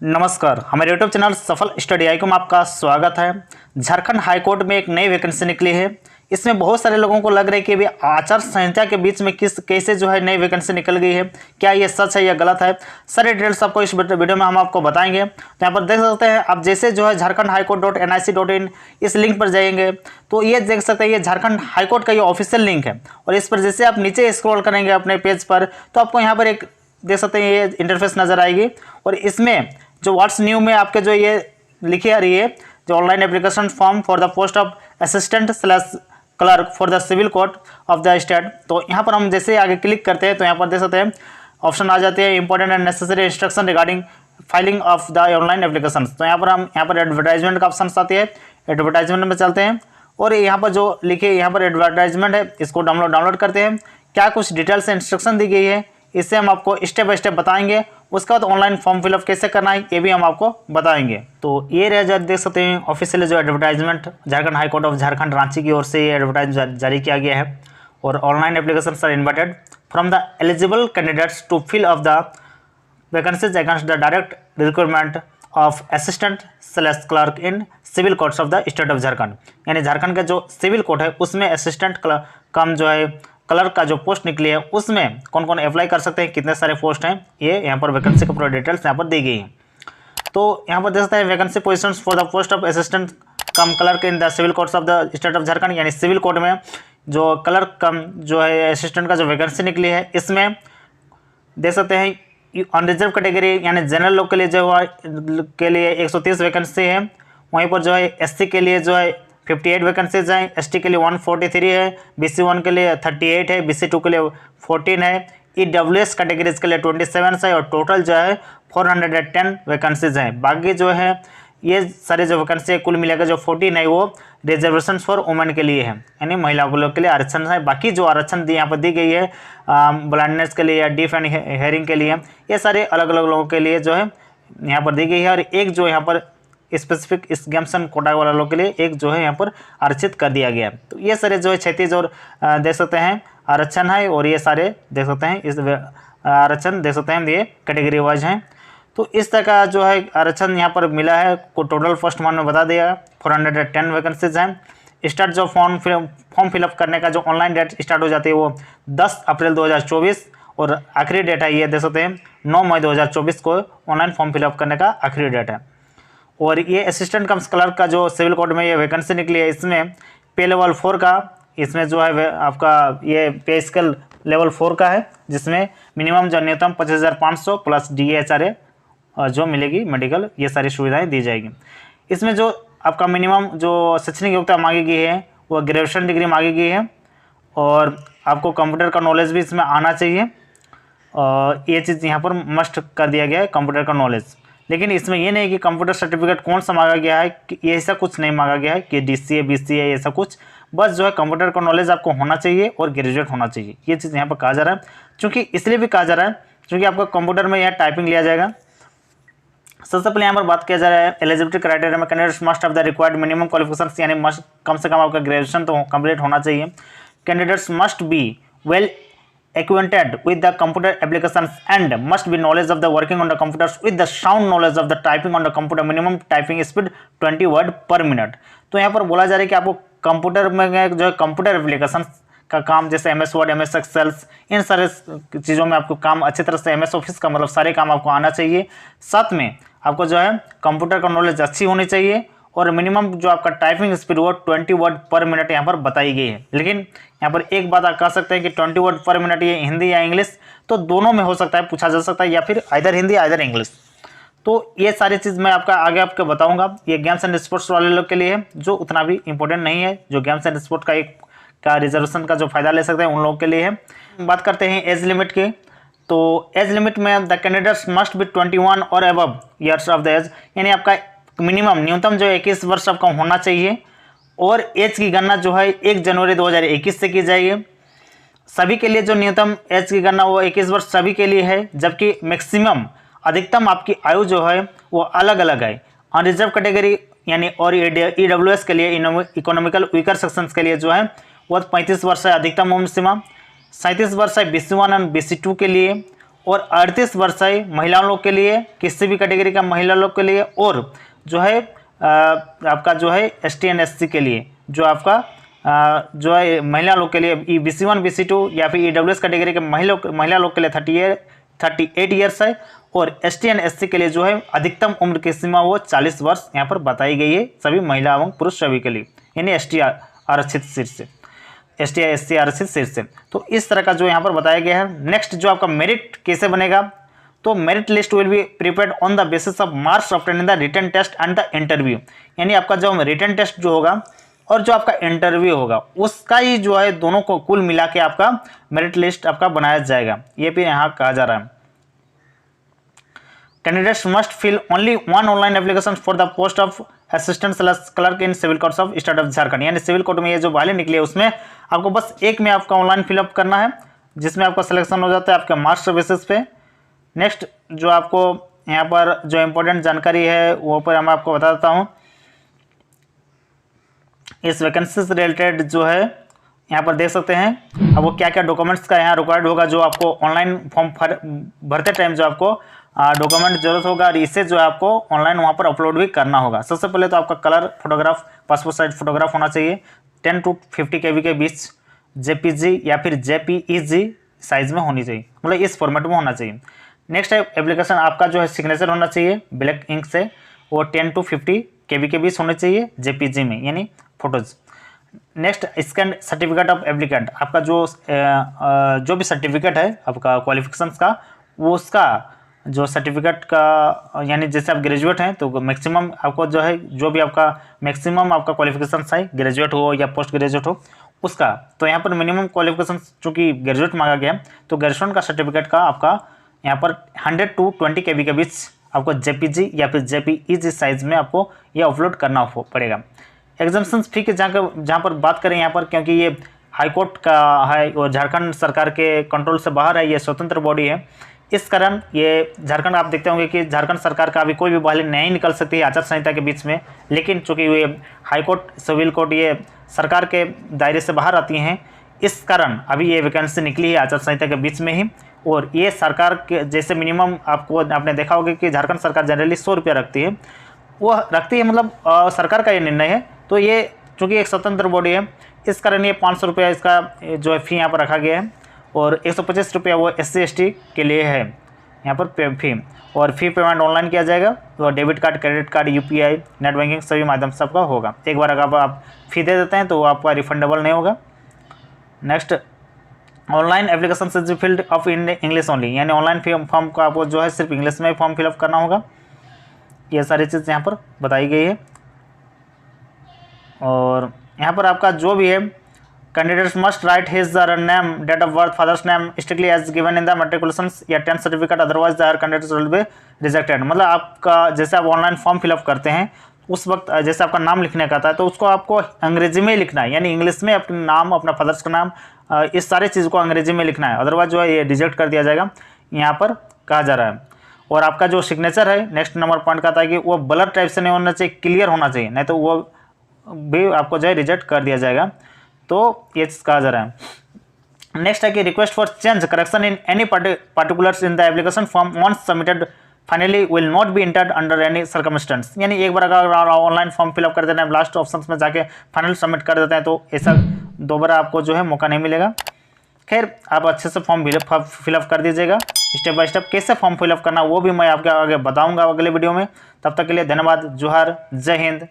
नमस्कार, हमारे YouTube channel सफल स्टडी आई में आपका स्वागत है। झारखंड हाईकोर्ट में एक नई वैकेंसी निकली है। इसमें बहुत सारे लोगों को लग रहा है कि अभी आचार संहिता के बीच में कैसे नई वैकेंसी निकल गई है, क्या ये सच है या गलत है, सारे डिटेल्स आपको इस वीडियो में हम आपको बताएंगे। तो यहाँ पर देख सकते हैं आप, जैसे झारखंड हाईकोर्ट.nic.in इस लिंक पर जाएंगे तो ये देख सकते हैं, ये झारखंड हाईकोर्ट का ये ऑफिशियल लिंक है। और इस पर जैसे आप नीचे स्क्रॉल करेंगे अपने पेज पर तो आपको यहाँ पर एक देख सकते हैं ये इंटरफेस नजर आएगी। और इसमें जो व्हाट्स न्यू में आपके जो ये लिखी आ रही है, जो online application form for the post of assistant slash clerk for the civil court of the state. तो यहाँ पर हम जैसे आगे क्लिक करते हैं तो यहाँ पर देख सकते हैं ऑप्शन आ जाते हैं important and necessary instruction regarding filing of the online application. तो यहाँ पर एडवर्टाइजमेंट का ऑप्शन आती है, एडवर्टाइजमेंट में चलते हैं और यहाँ पर जो लिखे यहाँ पर एडवर्टाइजमेंट है इसको डाउनलोड करते हैं। क्या कुछ डिटेल्स इंस्ट्रक्शन दी गई है इससे हम आपको स्टेप बाय स्टेप बताएंगे। उसके बाद ऑनलाइन फॉर्म फिलअप कैसे करना है ये भी हम आपको बताएंगे। तो ये रह देख सकते हैं ऑफिशियल जो advertisement Jharkhand high court of Jharkhand Ranchi की ओर से ये एडवर्टाइज जारी किया गया है। और online application are invited from the eligible candidates to fill of the vacancies against the direct requirement of assistant slash clerk in civil courts of the state of Jharkhand. यानी झारखंड का जो सिविल कोर्ट है उसमें असिस्टेंट कम क्लर्क का जो post निकली है उसमें कौन कौन अप्लाई कर सकते हैं, कितने सारे पोस्ट हैं, ये यहाँ पर वैकेंसी का पूरा डिटेल्स यहाँ पर दी गई है। तो यहाँ पर देख सकते हैं vacancy positions for the post of assistant cum clerk in the civil courts of the state of Jharkhand. यानी सिविल कोर्ट में जो क्लर्क कम असिस्टेंट का जो वैकेंसी निकली है इसमें देख सकते हैं अनरिजर्व कैटेगरी यानी जनरल लोग के लिए लिए 130 वैकेंसी है। वहीं पर एससी के लिए 58 वैकेंसीज हैं, एसटी के लिए 143 है, BC1 के लिए 38 है, BC2 के लिए 14 है, EWS कैटेगरीज के लिए 27 है और टोटल 410 वैकेंसीज हैं। बाकी ये सारे वैकेंसी है कुल मिलाकर 14 है वो रिजर्वेशन फॉर वुमेन के लिए है, यानी महिलाओं लोग के लिए आरक्षण है। बाकी जो आरक्षण यहाँ पर दी गई है ब्लाइंडनेस के लिए या डीफ एंड हेयरिंग के लिए, ये सारे अलग अलग लोगों के लिए यहाँ पर दी गई है। और एक यहाँ पर स्पेसिफिक इस गेम्सन कोटा वाला लोग के लिए एक यहाँ पर आरक्षित कर दिया गया। तो ये सारे 36 और देख सकते हैं आरक्षण है। और ये सारे देख सकते हैं इस आरक्षण देख सकते हैं ये कैटेगरी वाइज हैं। तो इस तरह का आरक्षण यहाँ पर मिला है को टोटल फर्स्ट मंथ में बता दिया 410 वैकेंसीज हैं। स्टार्ट फॉर्म फिलअप करने का ऑनलाइन डेट स्टार्ट हो जाती है वो 10 अप्रैल 2024 और आखिरी डेट है ये देख सकते हैं 9 मई 2024 को ऑनलाइन फॉर्म फिलअप करने का आखिरी डेट है। और ये असिस्टेंट कम क्लर्क का सिविल कोर्ट में ये वैकेंसी निकली है इसमें पे लेवल 4 का इसमें आपका ये पे स्केल लेवल 4 का है, जिसमें मिनिमम न्यूनतम 25,500 प्लस DHRA मिलेगी मेडिकल, ये सारी सुविधाएं दी जाएगी। इसमें आपका मिनिमम शैक्षणिक योग्यता मांगी गई है वो ग्रेजुएशन डिग्री मांगी गई है। और आपको कंप्यूटर का नॉलेज भी इसमें आना चाहिए और ये चीज़ यहाँ पर मस्ट कर दिया गया है कंप्यूटर का नॉलेज। लेकिन इसमें ये नहीं कि कंप्यूटर सर्टिफिकेट कौन सा मांगा गया है, कि ये ऐसा कुछ नहीं मांगा गया है कि DCA BCA ऐसा कुछ, बस कंप्यूटर का नॉलेज आपको होना चाहिए और ग्रेजुएट होना चाहिए। ये चीज़ यहाँ पर कहा जा रहा है, क्योंकि इसलिए भी कहा जा रहा है क्योंकि आपका कंप्यूटर में यह टाइपिंग लिया जाएगा। सबसे पहले यहाँ पर बात किया जा रहा है एलिजिबिलिटी क्राइटेरिया में candidates must of the required minimum qualification, यानी मस्ट कम से कम आपका ग्रेजुएशन तो कंप्लीट होना चाहिए। Candidates must be well acquainted with the computer applications and must be knowledge of the working on the computers with the sound knowledge of the typing on the computer, minimum typing speed 20 word per minute। तो यहाँ पर बोला जा रहा है कि आपको computer में कंप्यूटर एप्लीकेशन का काम जैसे MS वर्ड MS एक्सेल्स इन सारे चीज़ों में आपको काम अच्छी तरह से MS ऑफिस का सारे काम आपको आना चाहिए। साथ में आपको कंप्यूटर का नॉलेज अच्छी होनी चाहिए और मिनिमम आपका टाइपिंग स्पीड वो 20 वर्ड पर मिनट यहाँ पर बताई गई है। लेकिन यहाँ पर एक बात आप कह सकते हैं कि 20 वर्ड पर मिनट ये हिंदी या इंग्लिश तो दोनों में हो सकता है, पूछा जा सकता है, या फिर आइदर हिंदी आइदर इंग्लिश। तो ये सारी चीज़ मैं आगे आपको बताऊंगा। ये गेम्स एंड स्पोर्ट्स वाले लोग के लिए है जो उतना भी इंपॉर्टेंट नहीं है, जो गेम्स एंड स्पोर्ट्स का रिजर्वेशन का फ़ायदा ले सकते हैं उन लोगों के लिए है। बात करते हैं एज लिमिट की। तो एज लिमिट में द कैंडिडेट्स मस्ट बी 21 और above years of the age, यानी आपका मिनिमम न्यूनतम 21 वर्ष आपका होना चाहिए। और एज की गणना 1 जनवरी 2021 से की जाएगी। सभी के लिए न्यूनतम एज की गणना वो 21 वर्ष सभी के लिए है, जबकि मैक्सिमम अधिकतम आपकी आयु वो अलग अलग है। अनरिजर्व कैटेगरी यानी और EWS के लिए इकोनॉमिकल वीकर सेक्शंस के लिए वो 35 वर्ष है अधिकतम उम्र सीमा, 37 वर्ष है BC1 और BC2 के लिए, और 38 वर्षीय महिलाओं लोग के लिए, किसी भी कैटेगरी का महिला लोग के लिए, और जो है आपका जो है ST and SC के लिए, जो आपका जो है महिला लोग के लिए BC1 BC2 या फिर EWS कैटेगरी के महिला लोग के लिए 38 ईयर्स है, और ST and SC के लिए जो है अधिकतम उम्र की सीमा वो 40 वर्ष यहाँ पर बताई गई है सभी महिला एवं पुरुष सभी के लिए, यानी ST आरक्षित सीट से, ST SC आरक्षित सीट से। तो इस तरह का जो यहाँ पर बताया गया है। नेक्स्ट जो आपका मेरिट कैसे बनेगा, तो merit list will be prepared on the basis of marks obtained in the written test and the interview, यानी आपका जो रिटन टेस्ट जो होगा और जो आपका इंटरव्यू होगा उसका ही जो है दोनों को कुल मिला के आपका मेरिट लिस्ट आपका बनाया जाएगा, ये भी यहाँ कहा जा रहा है। Candidates must fill only one online application for the post of assistant sales clerk in civil courts of state of Jharkhand, यानी सिविल कोर्ट में ये जो बहाली निकली है उसमें आपको बस एक में आपका ऑनलाइन फिलअप करना है, जिसमें आपका सिलेक्शन हो जाता है आपके मार्क्स बेसिस पे। नेक्स्ट जो आपको यहाँ पर जो इम्पोर्टेंट जानकारी है वो पर मैं आपको बता देता हूँ। इस वैकेंसी से रिलेटेड जो है यहाँ पर देख सकते हैं अब वो क्या क्या डॉक्यूमेंट्स का यहाँ रिक्वायर्ड होगा, जो आपको ऑनलाइन फॉर्म भरते टाइम जो आपको डॉक्यूमेंट जरूरत होगा, और इसे जो है आपको ऑनलाइन वहाँ पर अपलोड भी करना होगा। सबसे पहले तो आपका colour photograph, passport size photograph होना चाहिए 10 to 50 KB के बीच, JPG या फिर JPEG साइज में होनी चाहिए, मतलब इस फॉर्मेट में होना चाहिए। नेक्स्ट है एप्लीकेशन आपका जो है सिग्नेचर होना चाहिए ब्लैक इंक से, वो 10 to 50 KB के बीच होने चाहिए JPG में, यानी photos. Next scan certificate of applicant, आपका जो भी सर्टिफिकेट है आपका क्वालिफिकेशंस का, वो उसका जो सर्टिफिकेट का, यानी जैसे आप ग्रेजुएट हैं तो मैक्सिमम आपको जो है जो भी आपका मैक्सिमम आपका क्वालिफिकेशंस है, ग्रेजुएट हो या पोस्ट ग्रेजुएट हो उसका, तो यहाँ पर मिनिमम क्वालिफिकेशन चूँकि ग्रेजुएट मांगा गया है तो ग्रेजुएशन का सर्टिफिकेट का आपका यहाँ पर 100 to 20 KB के बीच आपको JPG या फिर JPEG साइज में आपको ये अपलोड करना पड़ेगा। एग्जाम्पशन फी के जहाँ पर बात करें यहाँ पर, क्योंकि ये हाईकोर्ट का है और झारखंड सरकार के कंट्रोल से बाहर है, ये स्वतंत्र बॉडी है, इस कारण ये झारखंड आप देखते होंगे कि झारखंड सरकार का अभी कोई भी बहाली नहीं निकल सकती है आचार संहिता के बीच में, लेकिन चूँकि ये हाईकोर्ट सिविल कोर्ट ये सरकार के दायरे से बाहर आती हैं, इस कारण अभी ये वैकेंसी निकली है आचार संहिता के बीच में ही। और ये सरकार के जैसे मिनिमम आपने देखा होगा कि झारखंड सरकार जनरली 100 रुपया रखती है, वो रखती है, मतलब सरकार का ये निर्णय है, तो ये चूँकि एक स्वतंत्र बॉडी है इस कारण ये 500 रुपया इसका जो है फ़ी यहाँ पर रखा गया है, और 125 रुपया वो SC ST के लिए है यहाँ पर फ़ी, और फ़ी पेमेंट ऑनलाइन किया जाएगा, तो debit card, credit card, UPI, net banking सभी माध्यम से आपका होगा। एक बार अगर आप फ़ी दे देते हैं तो वो आपका रिफंडेबल नहीं होगा। नेक्स्ट ऑनलाइन एप्लीकेशन से field of in English only, यानी ऑनलाइन फॉर्म का आपको जो है सिर्फ इंग्लिश में फॉर्म फिलअप करना होगा। ये सारी चीज़ यहाँ पर बताई गई है। और यहाँ पर आपका जो भी है candidates must write his name, date of birth, father's name strictly as given in the matriculation या 10th certificate, otherwise the candidates will be rejected. मतलब आपका जैसे आप ऑनलाइन फॉर्म फिलअप करते हैं उस वक्त जैसे आपका नाम लिखने का आता है तो उसको आपको अंग्रेजी में लिखना है, यानी इंग्लिश में अपना नाम, अपना फादर्स का नाम, इस सारी चीज़ को अंग्रेजी में लिखना है, अदरवाइज जो है ये रिजेक्ट कर दिया जाएगा, यहाँ पर कहा जा रहा है। और आपका जो सिग्नेचर है नेक्स्ट नंबर पॉइंट का आता है कि वो ब्लर टाइप से नहीं होना चाहिए, क्लियर होना चाहिए, नहीं तो वो भी आपको जो है रिजेक्ट कर दिया जाएगा, तो ये चीज़ कहा जा रहा है। नेक्स्ट है कि request for change correction in any particulars in the application form once submitted finally will not be entered under any circumstance, यानी एक बार अगर ऑनलाइन फॉर्म फिलअप कर देते हैं, लास्ट ऑप्शन में जाके फाइनल सबमिट कर देते हैं तो ऐसा दोबारा आपको जो है मौका नहीं मिलेगा। खैर आप अच्छे से फॉर्म फिलअप कर दीजिएगा, स्टेप बाय स्टेप कैसे फॉर्म फिलअप करना वो भी मैं आपके आगे बताऊंगा अगले वीडियो में। तब तक के लिए धन्यवाद, जोहार, जय हिंद।